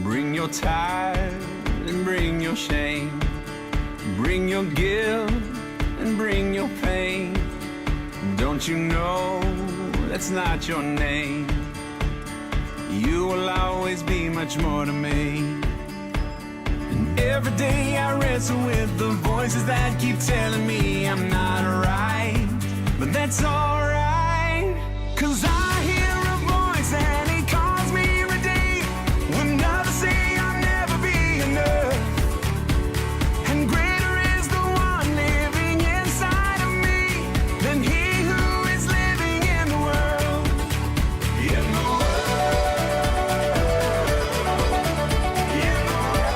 Bring your tithe and bring your shame. Bring your guilt and bring your pain. Don't you know that's not your name? You will always be much more to me. And every day I wrestle with the voices that keep telling me I'm not right. But that's alright, 'cause I hear a voice and he calls me redeemed. When others say I'll never be enough. And greater is the one living inside of me than he who is living in the world. In the world. In the world.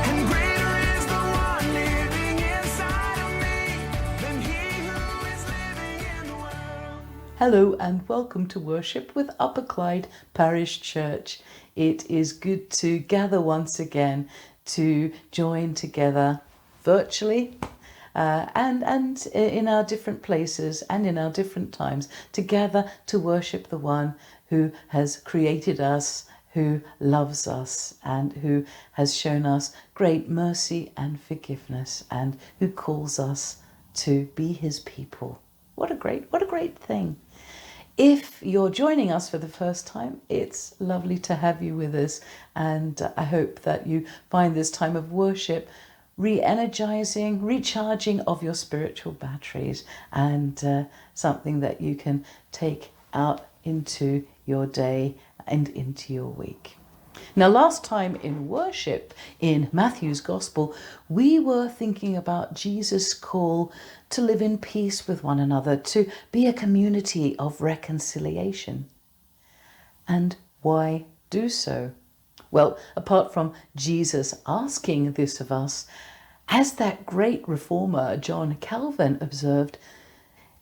And greater is the one living inside of me than he who is living in the world. Hello and welcome to worship with Upper Clyde Parish Church. It is good to gather once again to join together virtually and in our different places and in our different times, together to worship the one who has created us, who loves us and who has shown us great mercy and forgiveness and who calls us to be his people. What a great thing. If you're joining us for the first time, it's lovely to have you with us, and I hope that you find this time of worship re-energizing, recharging of your spiritual batteries, and something that you can take out into your day and into your week. Now, last time in worship in Matthew's Gospel, we were thinking about Jesus' call to live in peace with one another, to be a community of reconciliation. And why do so? Well, apart from Jesus asking this of us, as that great reformer John Calvin observed,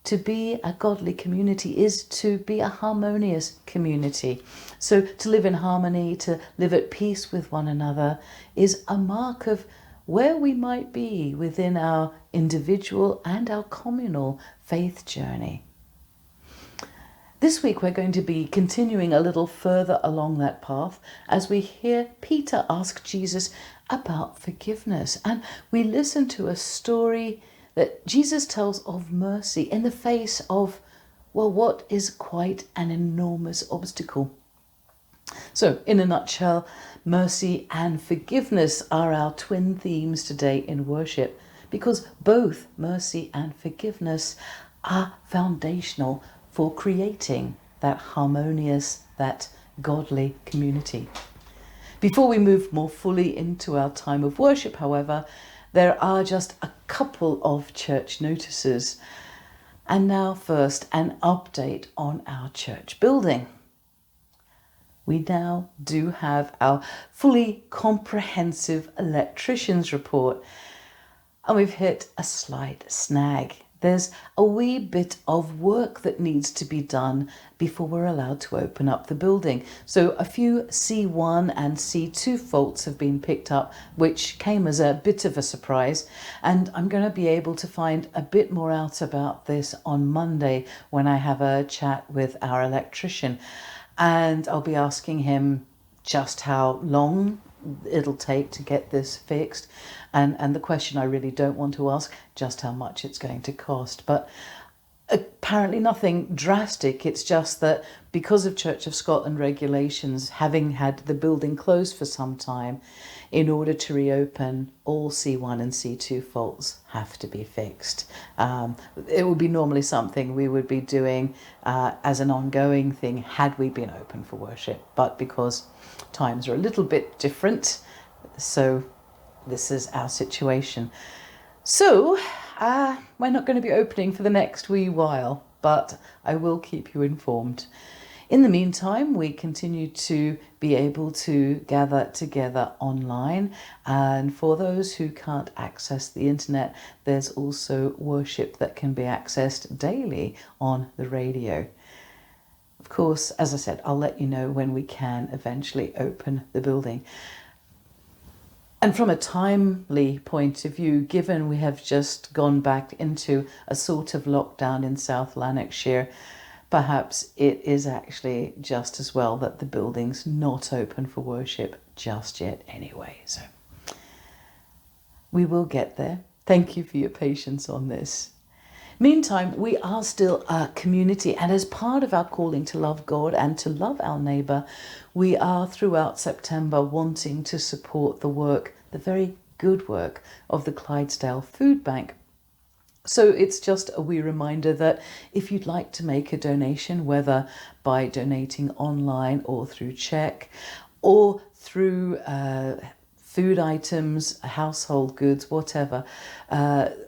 to be a godly community is to be a harmonious community. So to live in harmony, to live at peace with one another is a mark of where we might be within our individual and our communal faith journey. This week we're going to be continuing a little further along that path as we hear Peter ask Jesus about forgiveness, and we listen to a story that Jesus tells of mercy in the face of, well, what is quite an enormous obstacle. So, in a nutshell, mercy and forgiveness are our twin themes today in worship, because both mercy and forgiveness are foundational for creating that harmonious, that godly community. Before we move more fully into our time of worship, however, there are just a couple of church notices. And now first, an update on our church building. We now do have our fully comprehensive electrician's report, and we've hit a slight snag. There's a wee bit of work that needs to be done before we're allowed to open up the building. So a few C1 and C2 faults have been picked up, which came as a bit of a surprise. And I'm going to be able to find a bit more out about this on Monday when I have a chat with our electrician. And I'll be asking him just how long it'll take to get this fixed, and the question I really don't want to ask, just how much it's going to cost. But apparently nothing drastic. It's just that because of Church of Scotland regulations, having had the building closed for some time, in order to reopen, all C1 and C2 faults have to be fixed. It would be normally something we would be doing as an ongoing thing had we been open for worship, but because times are a little bit different, so this is our situation. So we're not going to be opening for the next wee while, but I will keep you informed. In the meantime, we continue to be able to gather together online, and for those who can't access the internet, there's also worship that can be accessed daily on the radio. Of course, as I said, I'll let you know when we can eventually open the building. And from a timely point of view, given we have just gone back into a sort of lockdown in South Lanarkshire, perhaps it is actually just as well that the building's not open for worship just yet anyway. So we will get there. Thank you for your patience on this. Meantime, we are still a community, and as part of our calling to love God and to love our neighbour, we are throughout September wanting to support the work, the very good work of the Clydesdale Food Bank. So it's just a wee reminder that if you'd like to make a donation, whether by donating online or through cheque or through food items, household goods, whatever,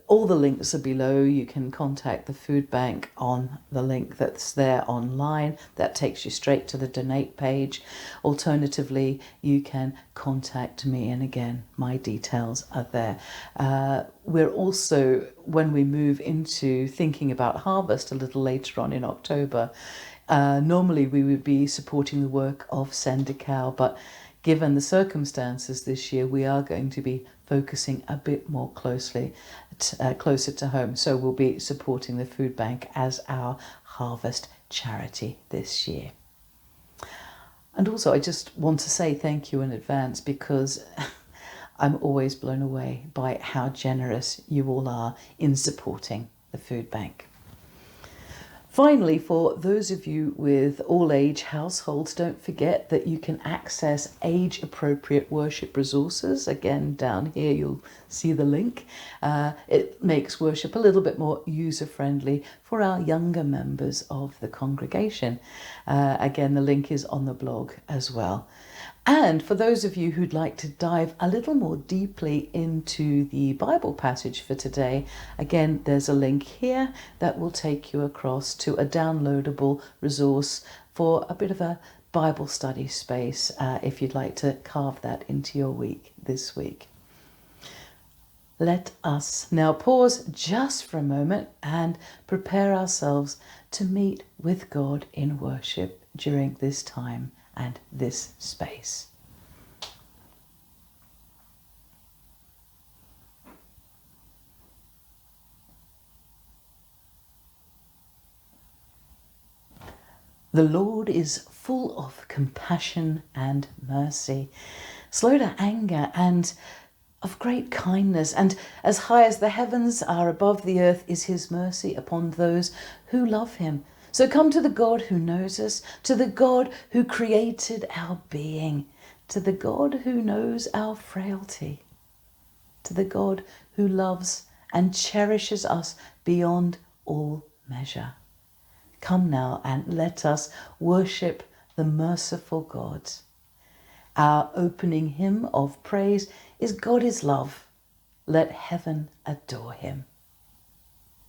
all the links are below. You can contact the food bank on the link that's there online. That takes you straight to the donate page. Alternatively, you can contact me, and again, my details are there. We're also, when we move into thinking about harvest a little later on in October, normally we would be supporting the work of Send a Cow, but given the circumstances this year, we are going to be focusing a bit more closer to home. So we'll be supporting the food bank as our harvest charity this year. And also, I just want to say thank you in advance, because I'm always blown away by how generous you all are in supporting the food bank. Finally, for those of you with all-age households, don't forget that you can access age-appropriate worship resources. Again, down here you'll see the link. It makes worship a little bit more user-friendly for our younger members of the congregation. Again, the link is on the blog as well. And for those of you who'd like to dive a little more deeply into the Bible passage for today, again, there's a link here that will take you across to a downloadable resource for a bit of a Bible study space if you'd like to carve that into your week this week. Let us now pause just for a moment and prepare ourselves to meet with God in worship during this time and this space. The Lord is full of compassion and mercy, slow to anger and of great kindness, and as high as the heavens are above the earth is his mercy upon those who love him. So come to the God who knows us, to the God who created our being, to the God who knows our frailty, to the God who loves and cherishes us beyond all measure. Come now and let us worship the merciful God. Our opening hymn of praise is God is love. Let heaven adore him.